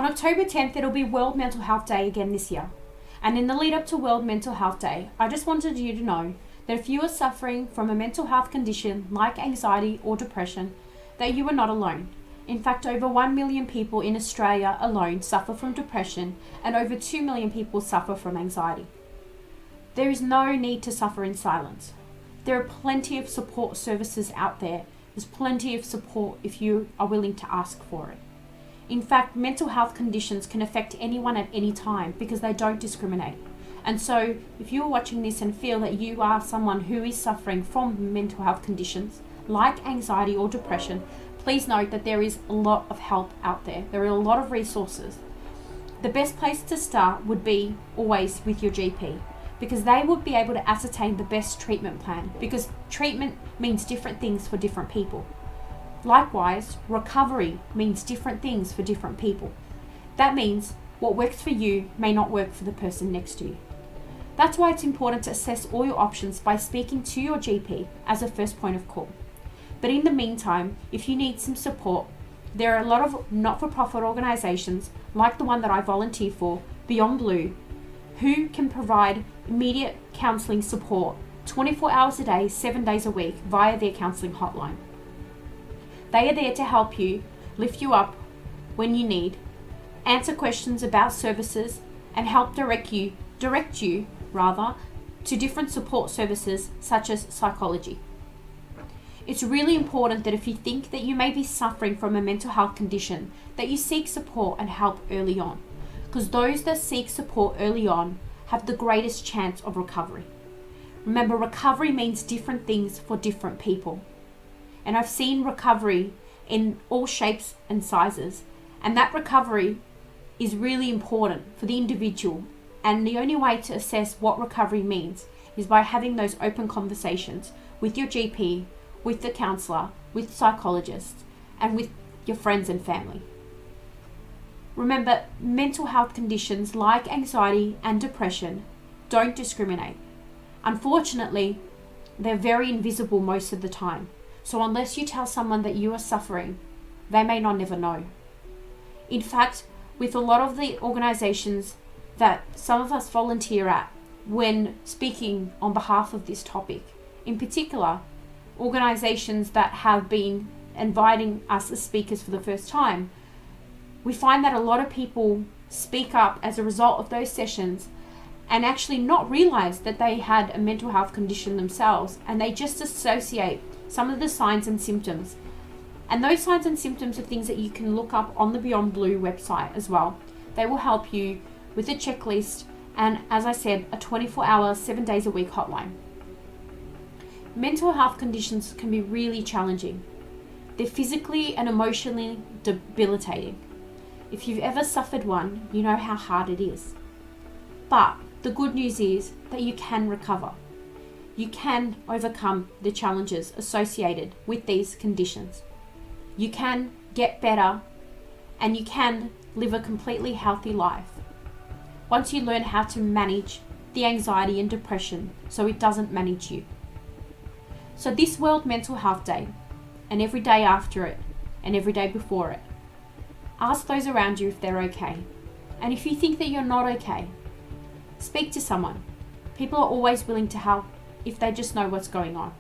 On October 10th, it'll be World Mental Health Day again this year. And in the lead up to World Mental Health Day, I just wanted you to know that if you are suffering from a mental health condition like anxiety or depression, that you are not alone. In fact, over 1 million people in Australia alone suffer from depression, and over 2 million people suffer from anxiety. There is no need to suffer in silence. There are plenty of support services out there. There's plenty of support if you are willing to ask for it. In fact, mental health conditions can affect anyone at any time because they don't discriminate. And so, if you're watching this and feel that you are someone who is suffering from mental health conditions like anxiety or depression, please note that there is a lot of help out there. There are a lot of resources. The best place to start would be always with your GP, because they would be able to ascertain the best treatment plan, because treatment means different things for different people. Likewise, recovery means different things for different people. That means what works for you may not work for the person next to you. That's why it's important to assess all your options by speaking to your GP as a first point of call. But in the meantime, if you need some support, there are a lot of not-for-profit organisations like the one that I volunteer for, Beyond Blue, who can provide immediate counselling support 24 hours a day, 7 days a week via their counselling hotline. They are there to help you, lift you up when you need, answer questions about services, and help direct you to different support services such as psychology. It's really important that if you think that you may be suffering from a mental health condition, that you seek support and help early on, because those that seek support early on have the greatest chance of recovery. Remember, recovery means different things for different people. And I've seen recovery in all shapes and sizes, and that recovery is really important for the individual. And the only way to assess what recovery means is by having those open conversations with your GP, with the counsellor, with psychologists, and with your friends and family. Remember, mental health conditions like anxiety and depression don't discriminate. Unfortunately, they're very invisible most of the time. So unless you tell someone that you are suffering, they may not never know. In fact, with a lot of the organisations that some of us volunteer at when speaking on behalf of this topic, in particular, organisations that have been inviting us as speakers for the first time, we find that a lot of people speak up as a result of those sessions and actually not realise that they had a mental health condition themselves, and they just associate some of the signs and symptoms. And those signs and symptoms are things that you can look up on the Beyond Blue website as well. They will help you with a checklist and, as I said, a 24-hour, 7 days a week hotline. Mental health conditions can be really challenging. They're physically and emotionally debilitating. If you've ever suffered one, you know how hard it is. But the good news is that you can recover. You can overcome the challenges associated with these conditions. You can get better, and you can live a completely healthy life once you learn how to manage the anxiety and depression so it doesn't manage you. So this World Mental Health Day, and every day after it, and every day before it, ask those around you if they're okay. And if you think that you're not okay, speak to someone. People are always willing to help if they just know what's going on.